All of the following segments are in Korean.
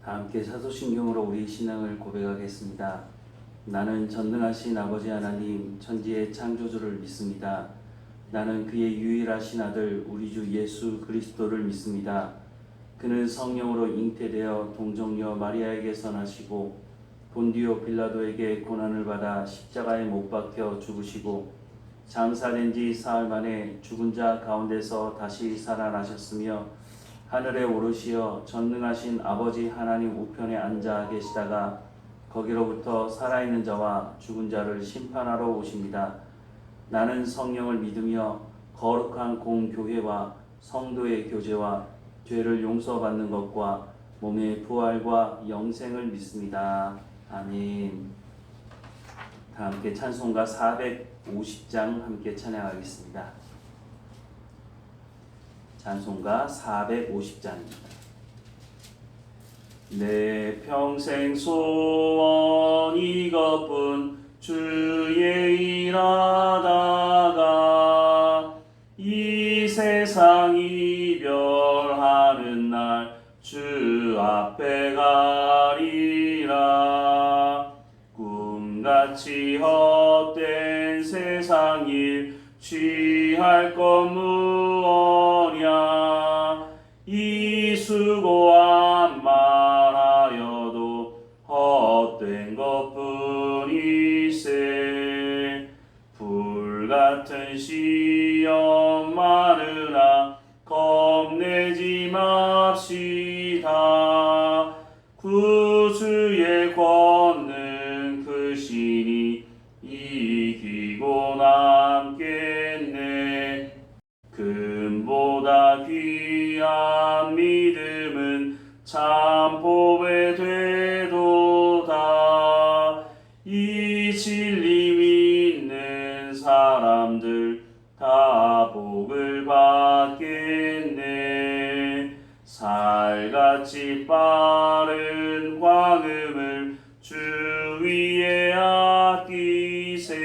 다 함께 사도신경으로 우리 신앙을 고백하겠습니다. 나는 전능하신 아버지 하나님 천지의 창조주를 믿습니다. 나는 그의 유일하신 아들 우리 주 예수 그리스도를 믿습니다. 그는 성령으로 잉태되어 동정녀 마리아에게서 나시고 본디오 빌라도에게 고난을 받아 십자가에 못 박혀 죽으시고 장사된 지 사흘 만에 죽은 자 가운데서 다시 살아나셨으며 하늘에 오르시어 전능하신 아버지 하나님 우편에 앉아 계시다가 거기로부터 살아있는 자와 죽은 자를 심판하러 오십니다. 나는 성령을 믿으며 거룩한 공교회와 성도의 교제와 죄를 용서받는 것과 몸의 부활과 영생을 믿습니다. 아멘. 다 함께 찬송가 450장 함께 찬양하겠습니다. 찬송가 450장입니다. 내 평생 소원 이것뿐 주의 일하다가 이 세상 이별하는 날 주 앞에 가리라. 꿈같이 헛된 세상 일 취할 것 무엇냐. 이 수고한 말하여도 헛된 것뿐이세. 불같은 시험 많으나 겁내지 맙시다. 구주의 권능 크시니 이기고 남겠네. 금보다 귀한 믿음은 참 보배 되도다. 이 진리 믿는 사람들 다 복을 받겠네. 살같이 빠른 광음을 주 위에 아끼세.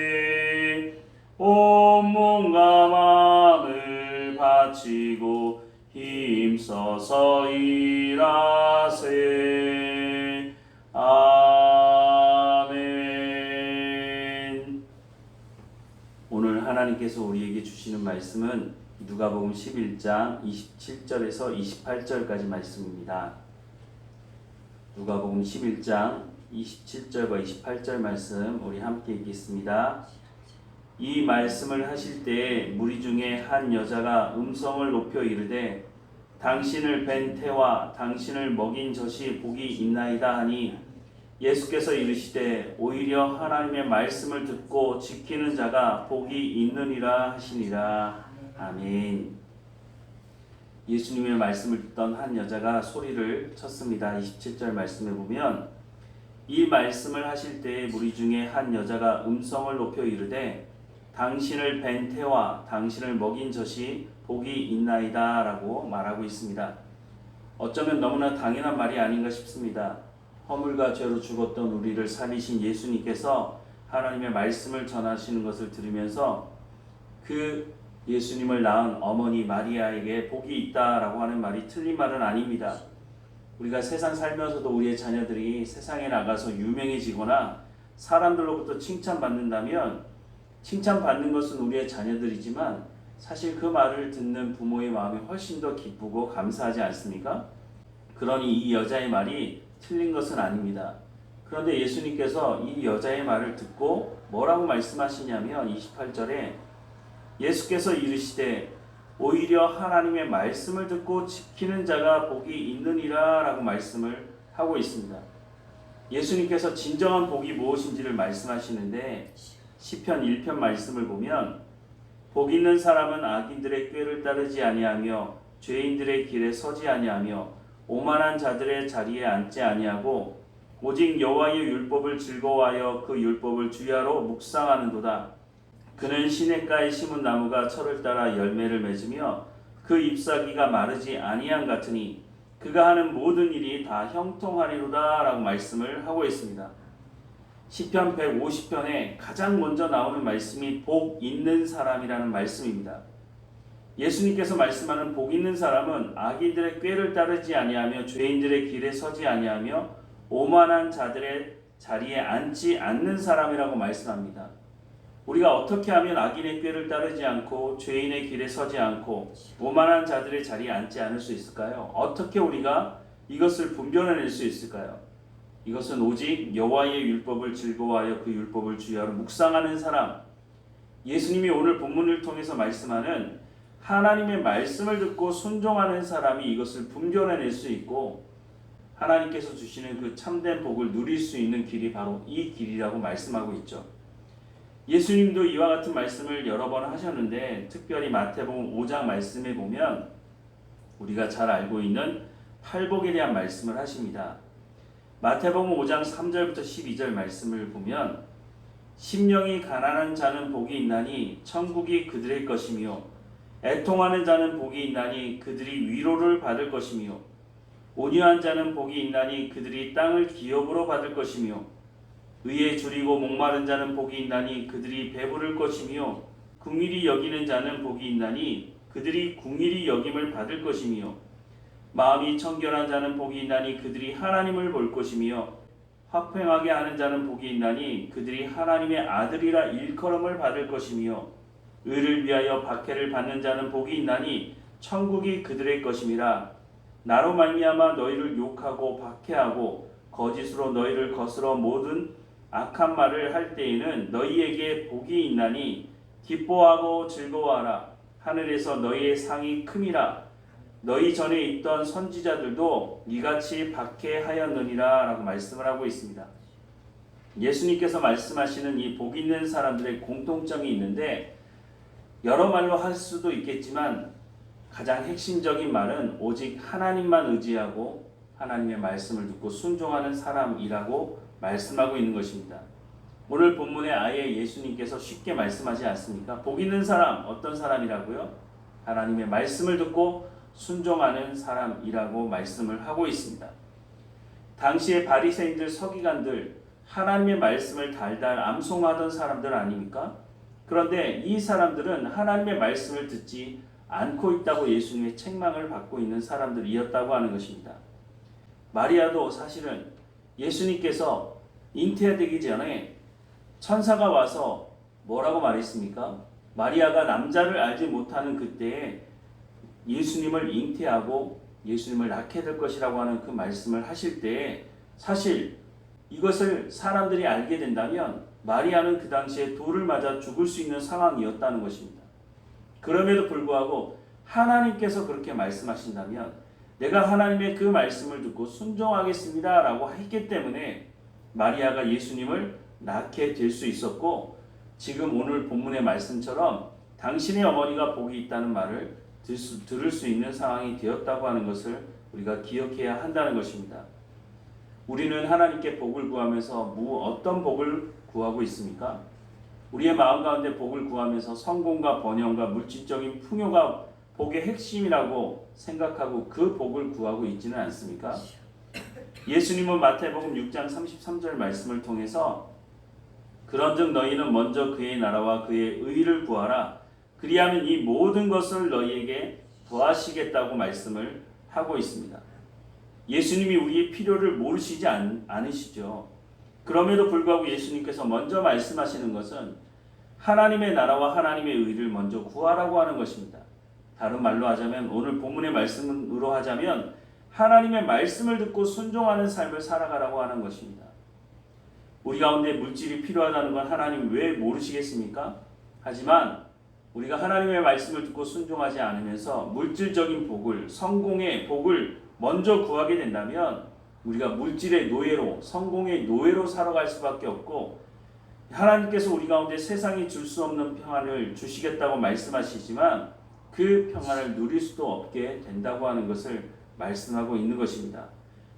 온 몸과 마음을 바치고 힘써서 일하세. 아멘. 오늘 하나님께서 우리에게 주시는 말씀은 누가복음 11장 27절에서 28절까지 말씀입니다. 누가복음 11장 27절과 28절 말씀 우리 함께 읽겠습니다. 이 말씀을 하실 때에 무리 중에 한 여자가 음성을 높여 이르되 당신을 뵌 태와 당신을 먹인 젖이 복이 있나이다 하니 예수께서 이르시되 오히려 하나님의 말씀을 듣고 지키는 자가 복이 있느니라 하시니라. 아멘. 예수님의 말씀을 듣던 한 여자가 소리를 쳤습니다. 27절 말씀에 보면 이 말씀을 하실 때에 무리 중에 한 여자가 음성을 높여 이르되 당신을 뵌 태와 당신을 먹인 젖이 복이 있나이다 라고 말하고 있습니다. 어쩌면 너무나 당연한 말이 아닌가 싶습니다. 허물과 죄로 죽었던 우리를 살리신 예수님께서 하나님의 말씀을 전하시는 것을 들으면서 그 예수님을 낳은 어머니 마리아에게 복이 있다라고 하는 말이 틀린 말은 아닙니다. 우리가 세상 살면서도 우리의 자녀들이 세상에 나가서 유명해지거나 사람들로부터 칭찬받는다면 칭찬받는 것은 우리의 자녀들이지만 사실 그 말을 듣는 부모의 마음이 훨씬 더 기쁘고 감사하지 않습니까? 그러니 이 여자의 말이 틀린 것은 아닙니다. 그런데 예수님께서 이 여자의 말을 듣고 뭐라고 말씀하시냐면 28절에 예수께서 이르시되 오히려 하나님의 말씀을 듣고 지키는 자가 복이 있느니라 라고 말씀을 하고 있습니다. 예수님께서 진정한 복이 무엇인지를 말씀하시는데 시편 1편 말씀을 보면 복 있는 사람은 악인들의 꾀를 따르지 아니하며 죄인들의 길에 서지 아니하며 오만한 자들의 자리에 앉지 아니하고 오직 여호와의 율법을 즐거워하여 그 율법을 주야로 묵상하는도다. 그는 시냇가에 심은 나무가 철을 따라 열매를 맺으며 그 잎사귀가 마르지 아니함 같으니 그가 하는 모든 일이 다 형통하리로다 라고 말씀을 하고 있습니다. 시편 150편에 가장 먼저 나오는 말씀이 복 있는 사람이라는 말씀입니다. 예수님께서 말씀하는 복 있는 사람은 악인들의 꾀를 따르지 아니하며 죄인들의 길에 서지 아니하며 오만한 자들의 자리에 앉지 않는 사람이라고 말씀합니다. 우리가 어떻게 하면 악인의 꾀를 따르지 않고 죄인의 길에 서지 않고 오만한 자들의 자리에 앉지 않을 수 있을까요? 어떻게 우리가 이것을 분별해낼 수 있을까요? 이것은 오직 여호와의 율법을 즐거워하여 그 율법을 주야로 묵상하는 사람, 예수님이 오늘 본문을 통해서 말씀하는 하나님의 말씀을 듣고 순종하는 사람이 이것을 분별해낼 수 있고 하나님께서 주시는 그 참된 복을 누릴 수 있는 길이 바로 이 길이라고 말씀하고 있죠. 예수님도 이와 같은 말씀을 여러 번 하셨는데 특별히 마태복음 5장 말씀에 보면 우리가 잘 알고 있는 팔복에 대한 말씀을 하십니다. 마태복음 5장 3절부터 12절 말씀을 보면 심령이 가난한 자는 복이 있나니 천국이 그들의 것이며 애통하는 자는 복이 있나니 그들이 위로를 받을 것이며 온유한 자는 복이 있나니 그들이 땅을 기업으로 받을 것이며 의에 줄이고 목마른 자는 복이 있나니 그들이 배부를 것이며 긍휼히 여기는 자는 복이 있나니 그들이 긍휼히 여김을 받을 것이며 마음이 청결한 자는 복이 있나니 그들이 하나님을 볼 것이며 화평하게 하는 자는 복이 있나니 그들이 하나님의 아들이라 일컬음을 받을 것이며 의를 위하여 박해를 받는 자는 복이 있나니 천국이 그들의 것임이라. 나로 말미암아 너희를 욕하고 박해하고 거짓으로 너희를 거스러 모든 악한 말을 할 때에는 너희에게 복이 있나니 기뻐하고 즐거워하라. 하늘에서 너희의 상이 큼이라. 너희 전에 있던 선지자들도 이같이 박해하였느니라 라고 말씀을 하고 있습니다. 예수님께서 말씀하시는 이 복 있는 사람들의 공통점이 있는데 여러 말로 할 수도 있겠지만 가장 핵심적인 말은 오직 하나님만 의지하고 하나님의 말씀을 듣고 순종하는 사람이라고 말씀하고 있는 것입니다. 오늘 본문에 아예 예수님께서 쉽게 말씀하지 않습니까? 복 있는 사람, 어떤 사람이라고요? 하나님의 말씀을 듣고 순종하는 사람이라고 말씀을 하고 있습니다. 당시의 바리새인들, 서기관들, 하나님의 말씀을 달달 암송하던 사람들 아닙니까? 그런데 이 사람들은 하나님의 말씀을 듣지 않고 있다고 예수님의 책망을 받고 있는 사람들이었다고 하는 것입니다. 마리아도 사실은 예수님께서 잉태되기 전에 천사가 와서 뭐라고 말했습니까? 마리아가 남자를 알지 못하는 그때에 예수님을 잉태하고 예수님을 낳게 될 것이라고 하는 그 말씀을 하실 때에 사실 이것을 사람들이 알게 된다면 마리아는 그 당시에 돌을 맞아 죽을 수 있는 상황이었다는 것입니다. 그럼에도 불구하고 하나님께서 그렇게 말씀하신다면 내가 하나님의 그 말씀을 듣고 순종하겠습니다 라고 했기 때문에 마리아가 예수님을 낳게 될 수 있었고 지금 오늘 본문의 말씀처럼 당신의 어머니가 복이 있다는 말을 들을 수 있는 상황이 되었다고 하는 것을 우리가 기억해야 한다는 것입니다. 우리는 하나님께 복을 구하면서 어떤 복을 구하고 있습니까? 우리의 마음 가운데 복을 구하면서 성공과 번영과 물질적인 풍요가 복의 핵심이라고 생각하고 그 복을 구하고 있지는 않습니까? 예수님은 마태복음 6장 33절 말씀을 통해서 그런즉 너희는 먼저 그의 나라와 그의 의를 구하라. 그리하면 이 모든 것을 너희에게 더하시겠다고 말씀을 하고 있습니다. 예수님이 우리의 필요를 모르시지 않으시죠. 그럼에도 불구하고 예수님께서 먼저 말씀하시는 것은 하나님의 나라와 하나님의 의를 먼저 구하라고 하는 것입니다. 다른 말로 하자면 오늘 본문의 말씀으로 하자면 하나님의 말씀을 듣고 순종하는 삶을 살아가라고 하는 것입니다. 우리 가운데 물질이 필요하다는 건 하나님 왜 모르시겠습니까? 하지만 우리가 하나님의 말씀을 듣고 순종하지 않으면서 물질적인 복을, 성공의 복을 먼저 구하게 된다면 우리가 물질의 노예로, 성공의 노예로 살아갈 수밖에 없고 하나님께서 우리 가운데 세상이 줄 수 없는 평안을 주시겠다고 말씀하시지만 그 평안을 누릴 수도 없게 된다고 하는 것을 말씀하고 있는 것입니다.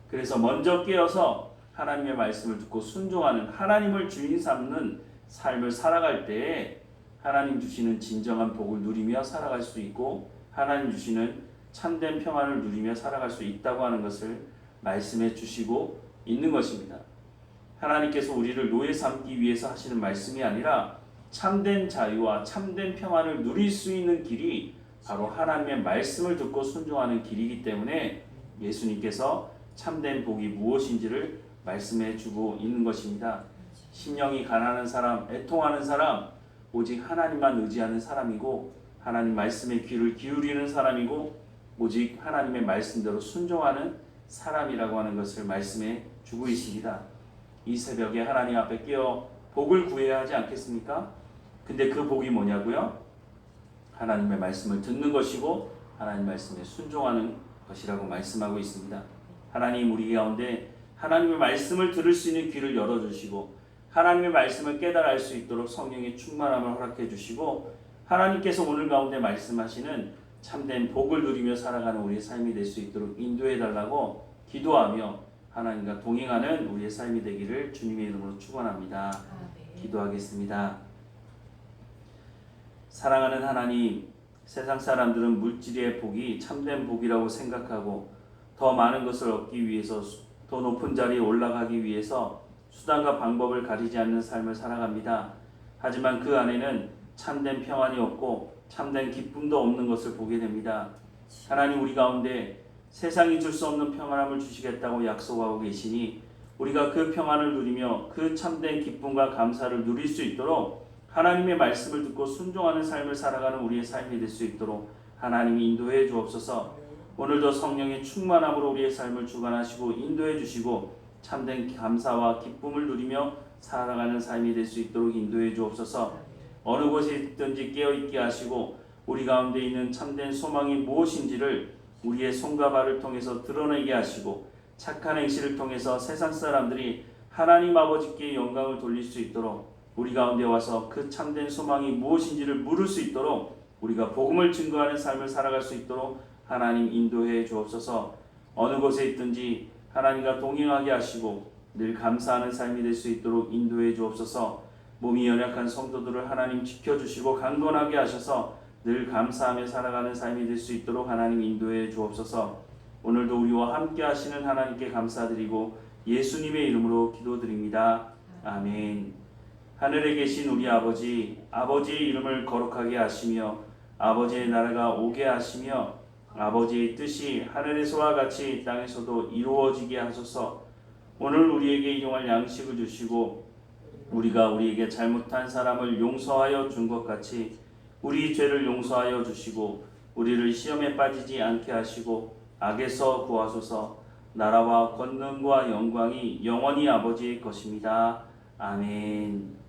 그래서 먼저 깨어서 하나님의 말씀을 듣고 순종하는 하나님을 주인 삼는 삶을 살아갈 때에 하나님 주시는 진정한 복을 누리며 살아갈 수 있고 하나님 주시는 참된 평안을 누리며 살아갈 수 있다고 하는 것을 말씀해 주시고 있는 것입니다. 하나님께서 우리를 노예 삼기 위해서 하시는 말씀이 아니라 참된 자유와 참된 평안을 누릴 수 있는 길이 바로 하나님의 말씀을 듣고 순종하는 길이기 때문에 예수님께서 참된 복이 무엇인지를 말씀해 주고 있는 것입니다. 심령이 가난한 사람, 애통하는 사람, 오직 하나님만 의지하는 사람이고 하나님 말씀에 귀를 기울이는 사람이고 오직 하나님의 말씀대로 순종하는 사람이라고 하는 것을 말씀해 주고 있습니다. 이 새벽에 하나님 앞에 깨어 복을 구해야 하지 않겠습니까? 근데 그 복이 뭐냐고요? 하나님의 말씀을 듣는 것이고 하나님 말씀에 순종하는 것이라고 말씀하고 있습니다. 하나님 우리 가운데 하나님의 말씀을 들을 수 있는 귀를 열어주시고 하나님의 말씀을 깨달아 알 수 있도록 성령의 충만함을 허락해 주시고 하나님께서 오늘 가운데 말씀하시는 참된 복을 누리며 살아가는 우리의 삶이 될 수 있도록 인도해 달라고 기도하며 하나님과 동행하는 우리의 삶이 되기를 주님의 이름으로 축원합니다. 기도하겠습니다. 사랑하는 하나님, 세상 사람들은 물질의 복이 참된 복이라고 생각하고 더 많은 것을 얻기 위해서 더 높은 자리에 올라가기 위해서 수단과 방법을 가리지 않는 삶을 살아갑니다. 하지만 그 안에는 참된 평안이 없고 참된 기쁨도 없는 것을 보게 됩니다. 하나님 우리 가운데 세상이 줄 수 없는 평안함을 주시겠다고 약속하고 계시니 우리가 그 평안을 누리며 그 참된 기쁨과 감사를 누릴 수 있도록 하나님의 말씀을 듣고 순종하는 삶을 살아가는 우리의 삶이 될 수 있도록 하나님이 인도해 주옵소서. 오늘도 성령의 충만함으로 우리의 삶을 주관하시고 인도해 주시고 참된 감사와 기쁨을 누리며 살아가는 삶이 될 수 있도록 인도해 주옵소서. 어느 곳에 있든지 깨어있게 하시고 우리 가운데 있는 참된 소망이 무엇인지를 우리의 손과 발을 통해서 드러내게 하시고 착한 행실을 통해서 세상 사람들이 하나님 아버지께 영광을 돌릴 수 있도록 우리 가운데 와서 그 참된 소망이 무엇인지를 물을 수 있도록 우리가 복음을 증거하는 삶을 살아갈 수 있도록 하나님 인도해 주옵소서. 어느 곳에 있든지 하나님과 동행하게 하시고 늘 감사하는 삶이 될 수 있도록 인도해 주옵소서. 몸이 연약한 성도들을 하나님 지켜주시고 강건하게 하셔서 늘 감사하며 살아가는 삶이 될 수 있도록 하나님 인도해 주옵소서. 오늘도 우리와 함께 하시는 하나님께 감사드리고 예수님의 이름으로 기도드립니다. 아멘. 하늘에 계신 우리 아버지, 아버지의 이름을 거룩하게 하시며 아버지의 나라가 오게 하시며 아버지의 뜻이 하늘에서와 같이 땅에서도 이루어지게 하소서. 오늘 우리에게 일용할 양식을 주시고 우리가 우리에게 잘못한 사람을 용서하여 준 것 같이 우리 죄를 용서하여 주시고 우리를 시험에 빠지지 않게 하시고 악에서 구하소서. 나라와 권능과 영광이 영원히 아버지의 것입니다. 아멘.